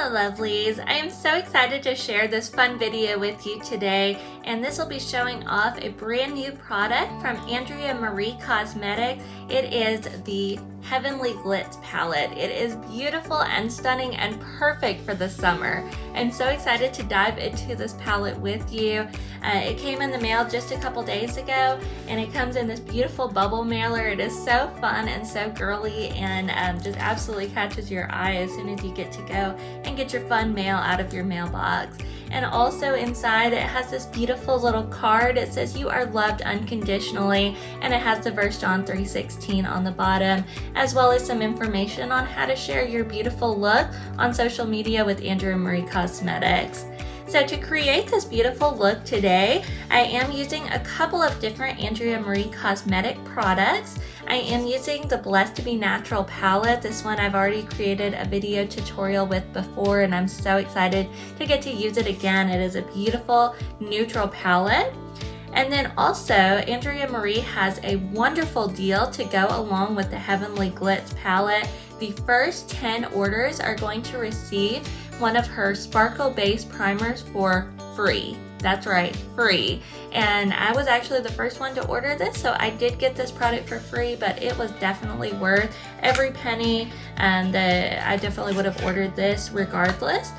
Hello lovelies, I am so excited to share this fun video with you today, and this will be showing off a brand new product from Andrea Marie Cosmetics. It is the Heavenly Glitz palette. It is beautiful and stunning and perfect for the summer. I'm so excited to dive into this palette with you. It came in the mail just a couple days ago, and it comes in this beautiful bubble mailer. It is so fun and so girly, and just absolutely catches your eye as soon as you get to go and get your fun mail out of your mailbox. And also inside it has this beautiful little card. It says you are loved unconditionally, and it has the verse John 3:16 on the bottom, as well as some information on how to share your beautiful look on social media with Andrea Marie Cosmetics. So to create this beautiful look today, I am using a couple of different Andrea Marie Cosmetic products. I am using the Blessed to Be Natural palette. This one I've already created a video tutorial with before, and I'm so excited to get to use it again. It is a beautiful neutral palette. And then also, Andrea Marie has a wonderful deal to go along with the Heavenly Glitz palette. The first 10 orders are going to receive one of her sparkle base primers for free. That's right, free. And I was actually the first one to order this, so I did get this product for free, but it was definitely worth every penny, and I definitely would have ordered this regardless.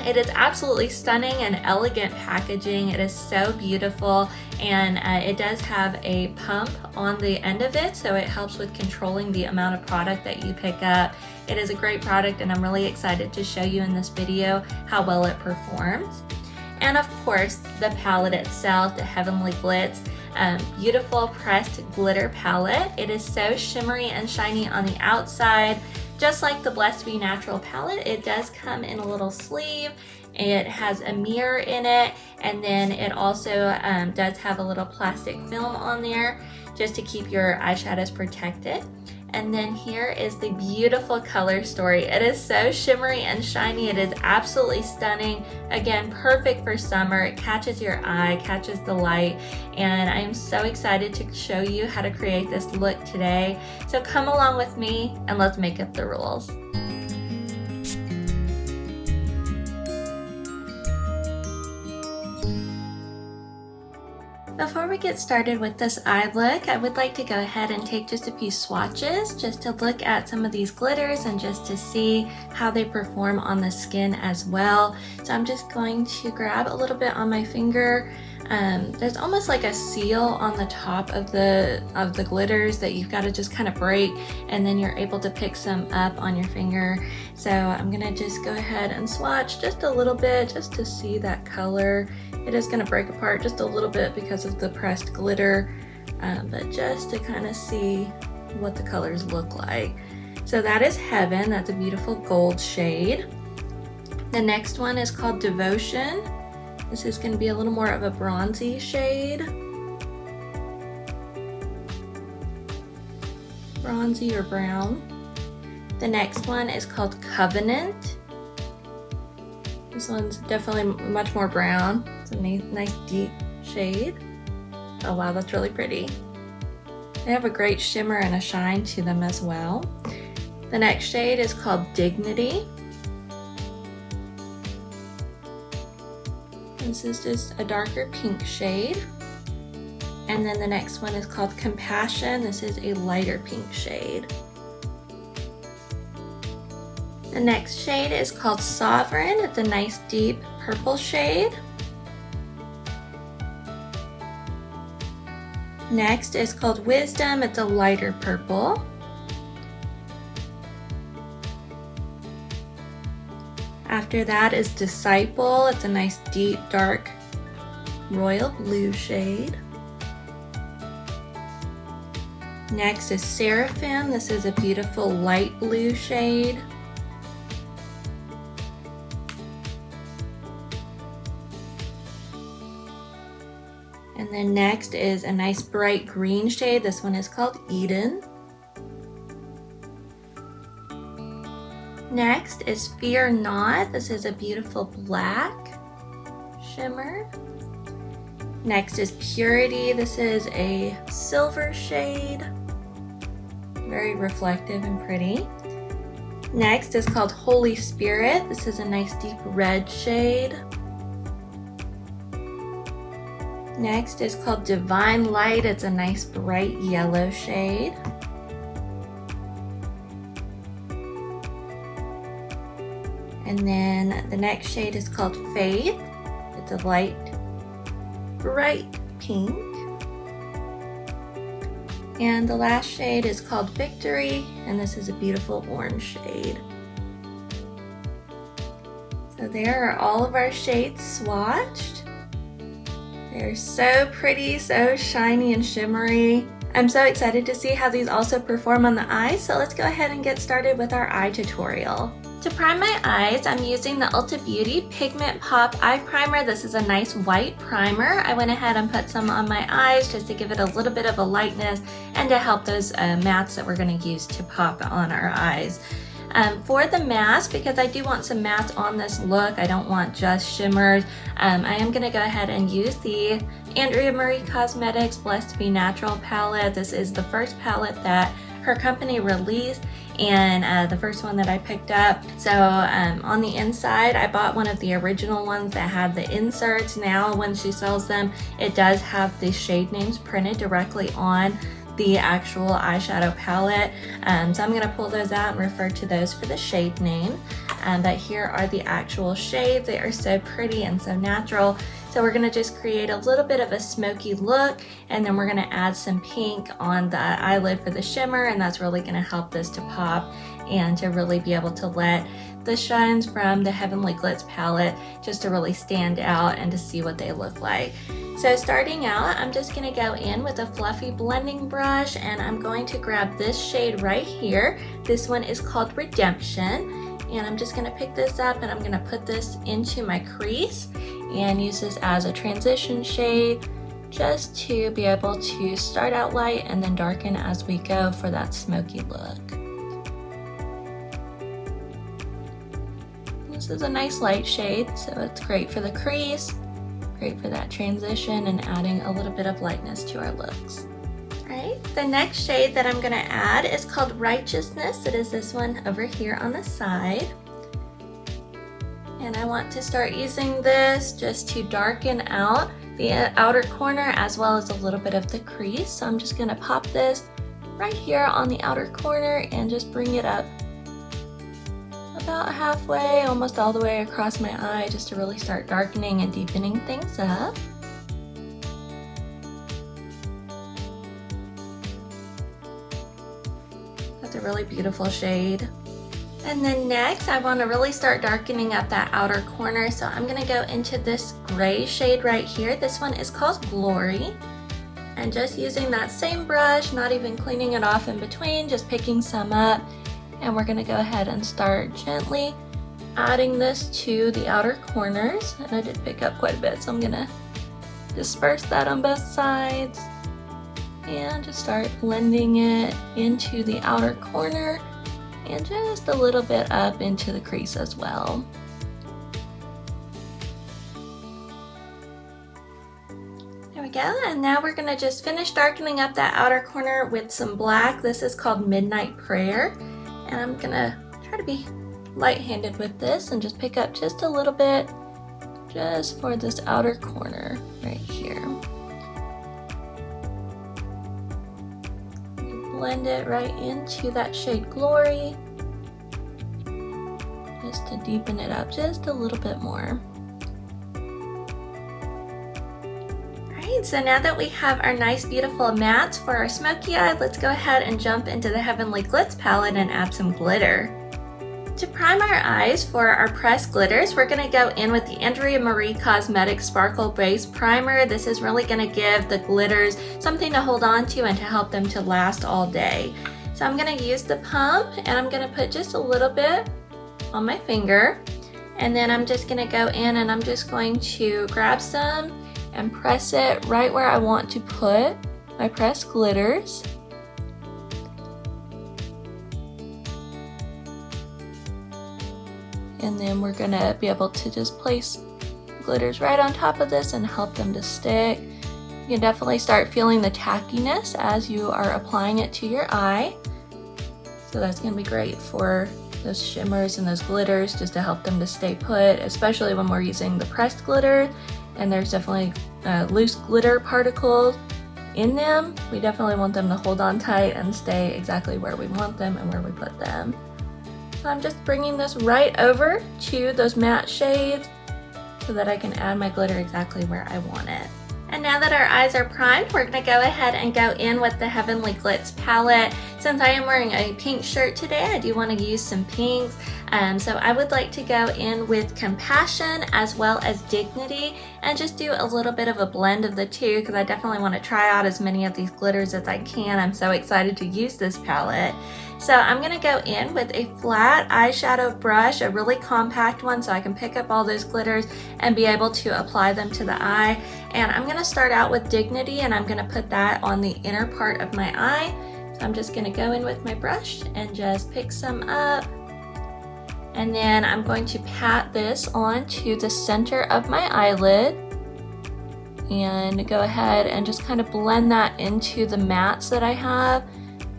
It is absolutely stunning and elegant packaging. It is so beautiful, and it does have a pump on the end of it, so it helps with controlling the amount of product that you pick up. It is a great product, and I'm really excited to show you in this video how well it performs. And of course, the palette itself, the Heavenly Glitz, beautiful pressed glitter palette. It is so shimmery and shiny on the outside. Just like the Blessed to Be Natural palette, it does come in a little sleeve. It has a mirror in it, and then it also does have a little plastic film on there just to keep your eyeshadows protected. And then here is the beautiful color story. It is so shimmery and shiny. It is absolutely stunning. Again, perfect for summer. It catches your eye, catches the light, and I am so excited to show you how to create this look today. So come along with me and let's make up the rules. Before we get started with this eye look, I would like to go ahead and take just a few swatches just to look at some of these glitters and just to see how they perform on the skin as well. So I'm just going to grab a little bit on my finger. There's almost like a seal on the top of the glitters that you've got to just kind of break, and then you're able to pick some up on your finger. So I'm gonna just go ahead and swatch just a little bit just to see that color. It is gonna break apart just a little bit because of the pressed glitter, but just to kind of see what the colors look like. So that is Heaven. That's a beautiful gold shade. The next one is called Devotion. This is going to be a little more of a bronzy shade. Bronzy or brown. The next one is called Covenant. This one's definitely much more brown. It's a nice deep shade. Oh wow, that's really pretty. They have a great shimmer and a shine to them as well. The next shade is called Dignity. This is just a darker pink shade. And then the next one is called Compassion. This is a lighter pink shade. The next shade is called Sovereign. It's a nice deep purple shade. Next is called Wisdom. It's a lighter purple. After that is Disciple. It's a nice deep dark royal blue shade. Next is Seraphim. This is a beautiful light blue shade. And then next is a nice bright green shade. This one is called Eden. Next is Fear Not. This is a beautiful black shimmer. Next is Purity. This is a silver shade. Very reflective and pretty. Next is called Holy Spirit. This is a nice deep red shade. Next is called Divine Light. It's a nice bright yellow shade. And then the next shade is called Faith. It's a light, bright pink. And the last shade is called Victory, and this is a beautiful orange shade. So there are all of our shades swatched. They're so pretty, so shiny and shimmery. I'm so excited to see how these also perform on the eyes, so let's go ahead and get started with our eye tutorial. To prime my eyes, I'm using the Ulta Beauty Pigment Pop Eye Primer. This is a nice white primer. I went ahead and put some on my eyes just to give it a little bit of a lightness and to help those mattes that we're going to use to pop on our eyes. For the mask, because I do want some mattes on this look, I don't want just shimmers, I am going to go ahead and use the Andrea Marie Cosmetics Blessed to Be Natural palette. This is the first palette that her company released, and the first one that I picked up. So on the inside, I bought one of the original ones that had the inserts. Now when she sells them, it does have the shade names printed directly on the actual eyeshadow palette. So I'm gonna pull those out and refer to those for the shade name. But here are the actual shades. They are so pretty and so natural. So we're gonna just create a little bit of a smoky look, and then we're gonna add some pink on the eyelid for the shimmer, and that's really gonna help this to pop and to really be able to let the shines from the Heavenly Glitz palette just to really stand out and to see what they look like. So starting out, I'm just gonna go in with a fluffy blending brush, and I'm going to grab this shade right here. This one is called Redemption. And I'm just gonna pick this up and I'm gonna put this into my crease and use this as a transition shade just to be able to start out light and then darken as we go for that smoky look. This is a nice light shade, so it's great for the crease, great for that transition and adding a little bit of lightness to our looks. Alright, the next shade that I'm going to add is called Righteousness. It is this one over here on the side. And I want to start using this just to darken out the outer corner as well as a little bit of the crease. So I'm just going to pop this right here on the outer corner and just bring it up about halfway, almost all the way across my eye, just to really start darkening and deepening things up. That's a really beautiful shade. And then next, I want to really start darkening up that outer corner, so I'm going to go into this gray shade right here. This one is called Glory. And just using that same brush, not even cleaning it off in between, just picking some up. And we're going to go ahead and start gently adding this to the outer corners. And I did pick up quite a bit, so I'm going to disperse that on both sides. And just start blending it into the outer corner and just a little bit up into the crease as well. There we go, and now we're gonna just finish darkening up that outer corner with some black. This is called Midnight Prayer, and I'm gonna try to be light-handed with this and just pick up just a little bit just for this outer corner right here. Blend it right into that shade Glory, just to deepen it up just a little bit more. Alright, so now that we have our nice beautiful mattes for our smoky eye, let's go ahead and jump into the Heavenly Glitz palette and add some glitter. To prime our eyes for our pressed glitters, we're going to go in with the Andrea Marie Cosmetics Sparkle Base Primer. This is really going to give the glitters something to hold on to and to help them to last all day. So I'm going to use the pump and I'm going to put just a little bit on my finger. And then I'm just going to go in and I'm just going to grab some and press it right where I want to put my pressed glitters. And then we're gonna be able to just place glitters right on top of this and help them to stick. You can definitely start feeling the tackiness as you are applying it to your eye. So that's gonna be great for those shimmers and those glitters just to help them to stay put, especially when we're using the pressed glitter and there's definitely loose glitter particles in them. We definitely want them to hold on tight and stay exactly where we want them and where we put them. So I'm just bringing this right over to those matte shades so that I can add my glitter exactly where I want it. And now that our eyes are primed, we're going to go ahead and go in with the Heavenly Glitz palette. Since I am wearing a pink shirt today, I do want to use some pinks. So I would like to go in with Compassion as well as Dignity and just do a little bit of a blend of the two because I definitely want to try out as many of these glitters as I can. I'm so excited to use this palette. So I'm going to go in with a flat eyeshadow brush, a really compact one so I can pick up all those glitters and be able to apply them to the eye. And I'm going to start out with Dignity and I'm going to put that on the inner part of my eye. So I'm just going to go in with my brush and just pick some up. And then I'm going to pat this onto the center of my eyelid and go ahead and just kind of blend that into the mattes that I have,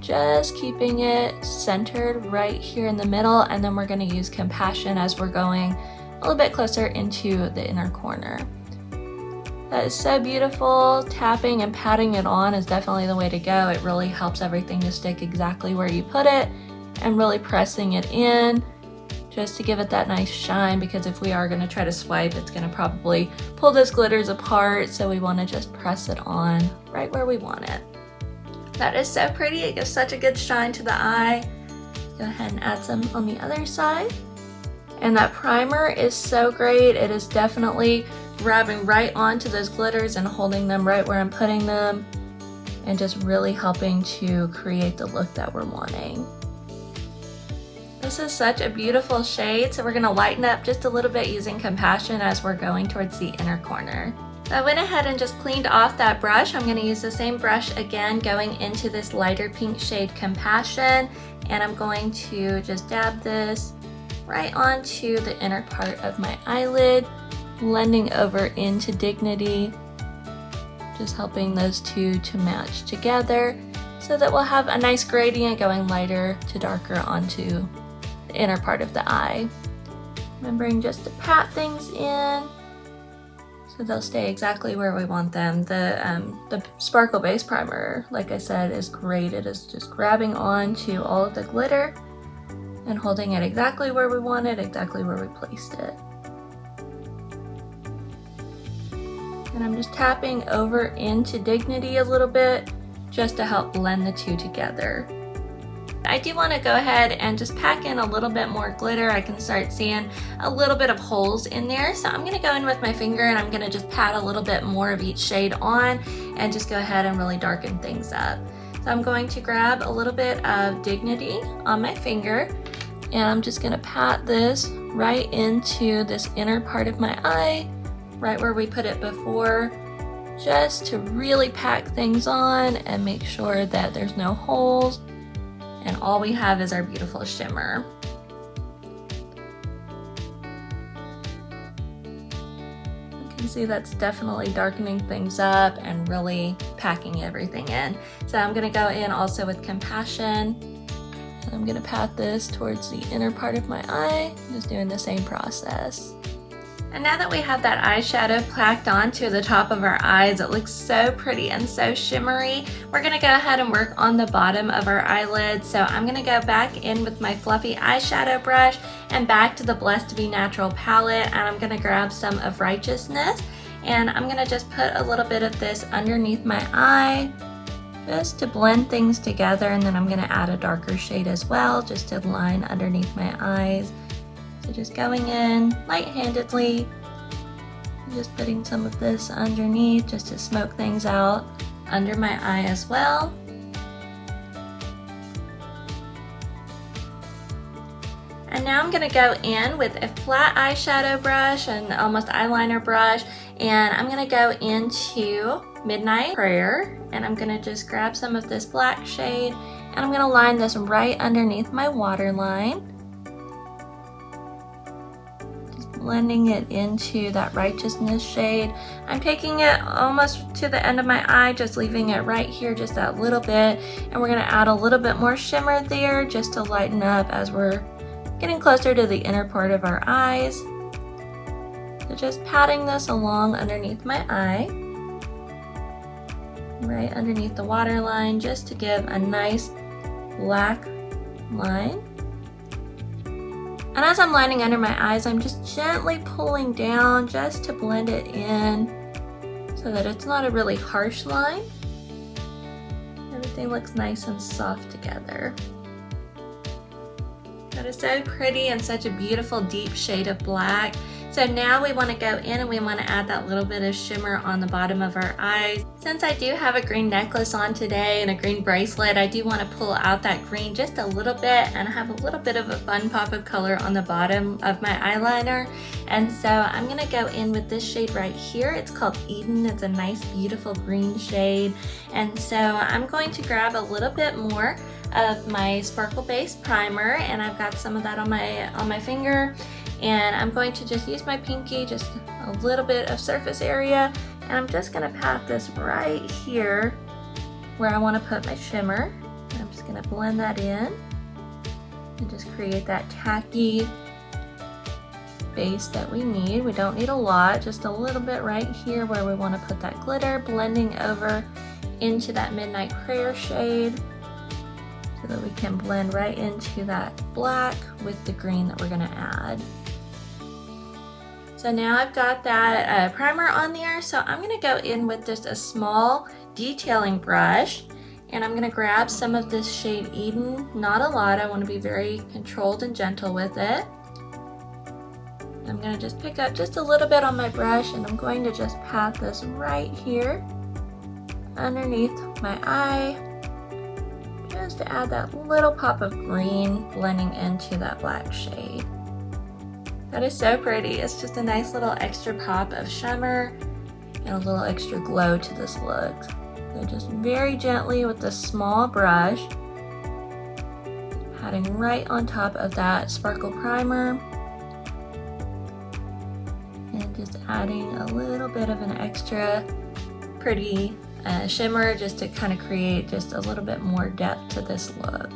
just keeping it centered right here in the middle. And then we're going to use Compassion as we're going a little bit closer into the inner corner. That is so beautiful. Tapping and patting it on is definitely the way to go. It really helps everything to stick exactly where you put it, and really pressing it in just to give it that nice shine, because if we are going to try to swipe, it's going to probably pull those glitters apart. So we want to just press it on right where we want it. That is so pretty. It gives such a good shine to the eye. Go ahead and add some on the other side. And that primer is so great. It is definitely grabbing right onto those glitters and holding them right where I'm putting them, and just really helping to create the look that we're wanting. This is such a beautiful shade, so we're going to lighten up just a little bit using Compassion as we're going towards the inner corner. So I went ahead and just cleaned off that brush. I'm going to use the same brush again going into this lighter pink shade Compassion, and I'm going to just dab this right onto the inner part of my eyelid, blending over into Dignity, just helping those two to match together so that we'll have a nice gradient going lighter to darker onto the inner part of the eye. Remembering just to pat things in so they'll stay exactly where we want them. The Sparkle Base Primer, like I said, is great. It is just grabbing onto all of the glitter and holding it exactly where we want it, exactly where we placed it. And I'm just tapping over into Dignity a little bit just to help blend the two together. I do want to go ahead and just pack in a little bit more glitter. I can start seeing a little bit of holes in there. So I'm going to go in with my finger and I'm going to just pat a little bit more of each shade on and just go ahead and really darken things up. So I'm going to grab a little bit of Dignity on my finger and I'm just going to pat this right into this inner part of my eye, right where we put it before, just to really pack things on and make sure that there's no holes and all we have is our beautiful shimmer. You can see that's definitely darkening things up and really packing everything in. So I'm going to go in also with Compassion, and I'm going to pat this towards the inner part of my eye, just doing the same process. And now that we have that eyeshadow packed onto the top of our eyes, it looks so pretty and so shimmery. We're going to go ahead and work on the bottom of our eyelids. So I'm going to go back in with my fluffy eyeshadow brush and back to the Blessed to Be Natural palette, and I'm going to grab some of Righteousness, and I'm going to just put a little bit of this underneath my eye just to blend things together, and then I'm going to add a darker shade as well just to line underneath my eyes. So just going in light-handedly, just putting some of this underneath just to smoke things out under my eye as well. And now I'm going to go in with a flat eyeshadow brush and almost eyeliner brush, and I'm going to go into Midnight Prayer, and I'm going to just grab some of this black shade and I'm going to line this right underneath my waterline. Blending it into that Righteousness shade. I'm taking it almost to the end of my eye, just leaving it right here just that little bit, and we're going to add a little bit more shimmer there just to lighten up as we're getting closer to the inner part of our eyes. So just patting this along underneath my eye, right underneath the waterline, just to give a nice black line. And as I'm lining under my eyes, I'm just gently pulling down just to blend it in so that it's not a really harsh line. Everything looks nice and soft together. That is so pretty and such a beautiful deep shade of black. So now we want to go in and we want to add that little bit of shimmer on the bottom of our eyes. Since I do have a green necklace on today and a green bracelet, I do want to pull out that green just a little bit and have a little bit of a fun pop of color on the bottom of my eyeliner. And so I'm going to go in with this shade right here. It's called Eden. It's a nice beautiful green shade. And so I'm going to grab a little bit more of my sparkle base primer, and I've got some of that on my finger, and I'm going to just use my pinky, just a little bit of surface area, and I'm just going to pat this right here where I want to put my shimmer. And I'm just going to blend that in and just create that tacky base that we need. We don't need a lot, just a little bit right here where we want to put that glitter, blending over into that Midnight Prayer shade, so that we can blend right into that black with the green that we're going to add. So now I've got that primer on there, so I'm going to go in with just a small detailing brush, and I'm going to grab some of this shade Eden, not a lot. I want to be very controlled and gentle with it. I'm going to just pick up just a little bit on my brush, and I'm going to just pat this right here underneath my eye, just to add that little pop of green blending into that black shade. That is so pretty. It's just a nice little extra pop of shimmer and a little extra glow to this look. So just very gently with this small brush, patting right on top of that sparkle primer, and just adding a little bit of an extra pretty shimmer just to kind of create just a little bit more depth to this look.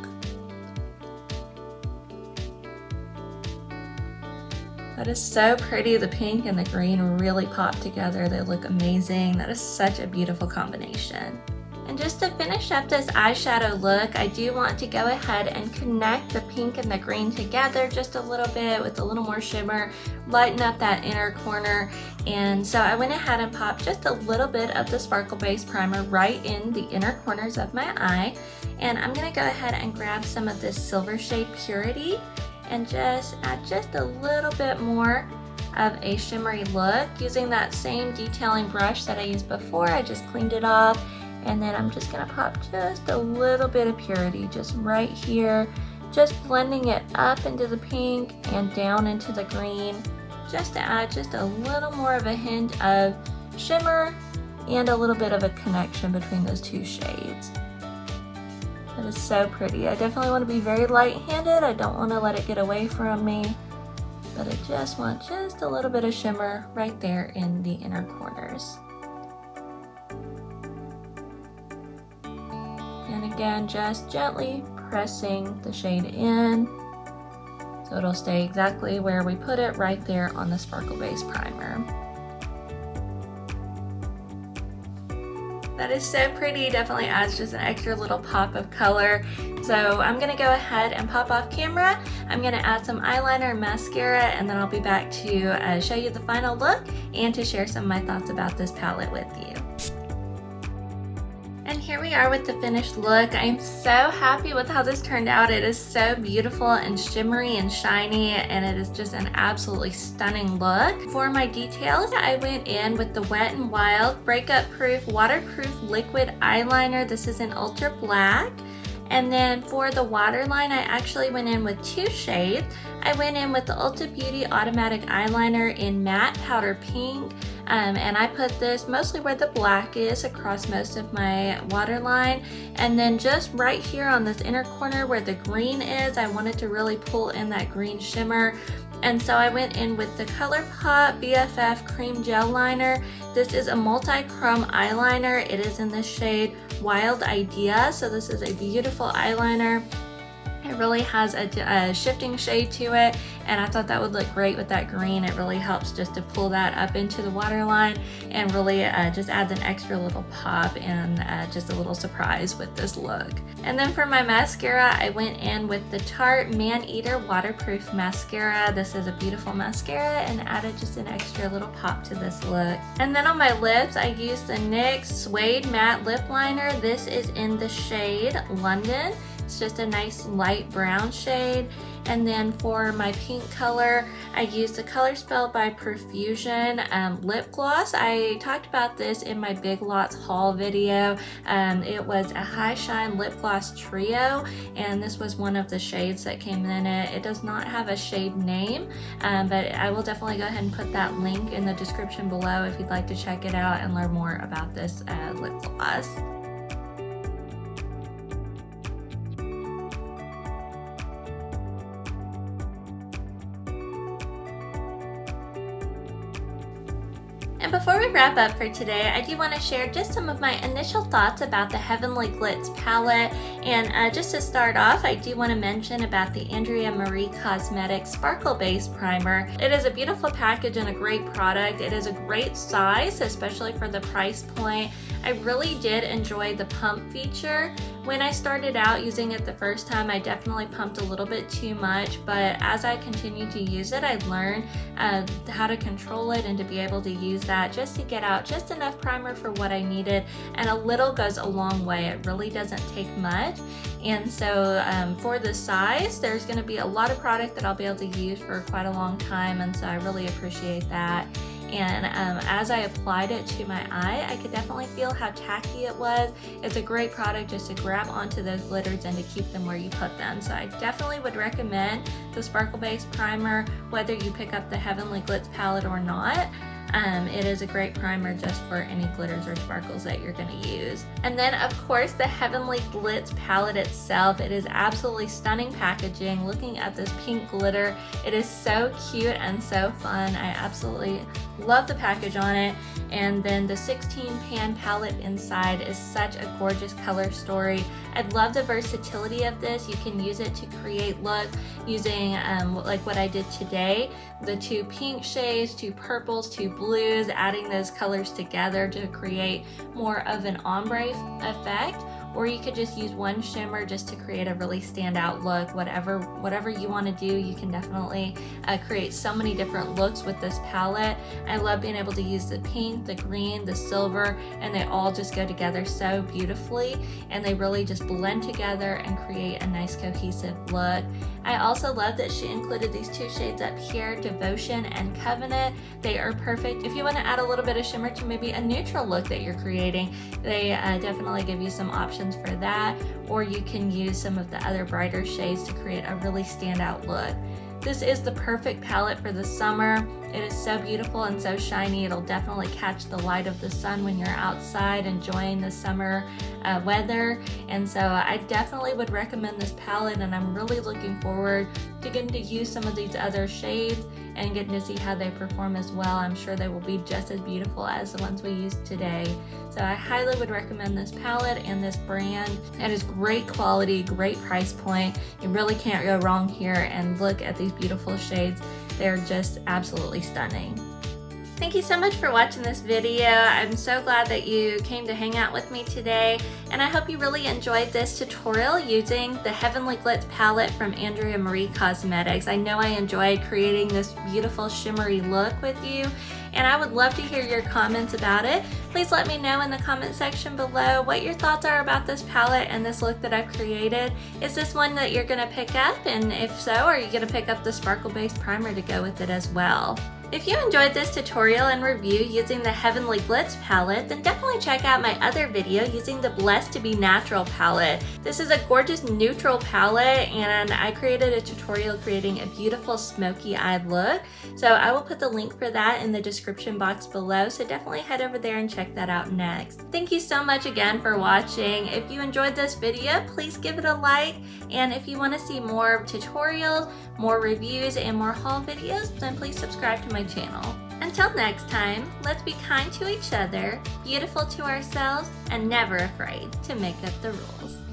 That is so pretty. The pink and the green really pop together. They look amazing. That is such a beautiful combination. And just to finish up this eyeshadow look, I do want to go ahead and connect the pink and the green together just a little bit with a little more shimmer, lighten up that inner corner. And so I went ahead and popped just a little bit of the Sparkle Base Primer right in the inner corners of my eye. And I'm going to go ahead and grab some of this Silver Shade Purity and just add just a little bit more of a shimmery look using that same detailing brush that I used before. I just cleaned it off. And then I'm just gonna pop just a little bit of Purity just right here, just blending it up into the pink and down into the green, just to add just a little more of a hint of shimmer and a little bit of a connection between those two shades. That is so pretty. I definitely want to be very light-handed. I don't want to let it get away from me, but I just want just a little bit of shimmer right there in the inner corners. And again, just gently pressing the shade in so it'll stay exactly where we put it, right there on the Sparkle Base Primer. That is so pretty. Definitely adds just an extra little pop of color. So I'm going to go ahead and pop off camera. I'm going to add some eyeliner and mascara, and then I'll be back to show you the final look and to share some of my thoughts about this palette with you. And here we are with the finished look. I am so happy with how this turned out. It is so beautiful and shimmery and shiny, and it is just an absolutely stunning look. For my details, I went in with the Wet n Wild Breakup Proof Waterproof Liquid Eyeliner. This is in Ultra Black. And then for the waterline, I actually went in with two shades. I went in with the Ulta Beauty Automatic Eyeliner in Matte Powder Pink. And I put this mostly where the black is across most of my waterline. And then just right here on this inner corner where the green is, I wanted to really pull in that green shimmer. And so I went in with the ColourPop BFF Cream Gel Liner. This is a multi-chrome eyeliner. It is in the shade Wild Idea. So this is a beautiful eyeliner. It really has a shifting shade to it, and I thought that would look great with that green. It really helps just to pull that up into the waterline and really just adds an extra little pop and just a little surprise with this look. And then for my mascara, I went in with the Tarte Man Eater Waterproof Mascara. This is a beautiful mascara and added just an extra little pop to this look. And then on my lips, I used the NYX Suede Matte Lip Liner. This is in the shade London. It's just a nice light brown shade. And then for my pink color, I used the Color Spell by Profusion lip gloss. I talked about this in my Big Lots haul video. It was a High Shine Lip Gloss Trio, and this was one of the shades that came in it. It does not have a shade name, but I will definitely go ahead and put that link in the description below if you'd like to check it out and learn more about this lip gloss. And before we wrap up for today, I do want to share just some of my initial thoughts about the Heavenly Glitz palette. And just to start off, I do want to mention about the Andrea Marie Cosmetics Sparkle Base Primer. It is a beautiful package and a great product. It is a great size, especially for the price point. I really did enjoy the pump feature. When I started out using it the first time, I definitely pumped a little bit too much, but as I continued to use it, I learned how to control it and to be able to use that just to get out just enough primer for what I needed, and a little goes a long way. It really doesn't take much. And so for the size, there's going to be a lot of product that I'll be able to use for quite a long time, and so I really appreciate that. And as I applied it to my eye, I could definitely feel how tacky it was. It's a great product just to grab onto those glitters and to keep them where you put them. So I definitely would recommend the Sparkle Base Primer, whether you pick up the Heavenly Glitz palette or not. It is a great primer just for any glitters or sparkles that you're going to use. And then of course the Heavenly Glitz palette itself. It is absolutely stunning packaging. Looking at this pink glitter, it is so cute and so fun. I absolutely love the package on it. And then the 16 pan palette inside is such a gorgeous color story. I love the versatility of this. You can use it to create look using like what I did today, the 2 pink shades, 2 purples, 2 blues, adding those colors together to create more of an ombre effect. Or you could just use one shimmer just to create a really standout look. Whatever you want to do, you can definitely create so many different looks with this palette. I love being able to use the pink, the green, the silver, and they all just go together so beautifully, and they really just blend together and create a nice cohesive look. I also love that she included these 2 shades up here, Devotion and Covenant. They are perfect if you want to add a little bit of shimmer to maybe a neutral look that you're creating. They definitely give you some options for that, or you can use some of the other brighter shades to create a really standout look. This is the perfect palette for the summer. It is so beautiful and so shiny. It'll definitely catch the light of the sun when you're outside enjoying the summer weather. And so I definitely would recommend this palette, and I'm really looking forward to getting to use some of these other shades and getting to see how they perform as well. I'm sure they will be just as beautiful as the ones we used today. So I highly would recommend this palette and this brand. It is great quality, great price point. You really can't go wrong here, and look at these beautiful shades. They're just absolutely stunning. Thank you so much for watching this video. I'm so glad that you came to hang out with me today, and I hope you really enjoyed this tutorial using the Heavenly Glitz palette from Andrea Marie Cosmetics. I know I enjoyed creating this beautiful shimmery look with you, and I would love to hear your comments about it. Please let me know in the comment section below what your thoughts are about this palette and this look that I've created. Is this one that you're gonna pick up? And if so, are you gonna pick up the Sparkle Base Primer to go with it as well? If you enjoyed this tutorial and review using the Heavenly Glitz palette, then definitely check out my other video using the Blessed to Be Natural palette. This is a gorgeous neutral palette, and I created a tutorial creating a beautiful smoky eyed look. So I will put the link for that in the description box below, so definitely head over there and check that out next. Thank you so much again for watching. If you enjoyed this video, please give it a like, and if you want to see more tutorials, more reviews, and more haul videos, then please subscribe to my channel. Until next time, let's be kind to each other, beautiful to ourselves, and never afraid to make up the rules.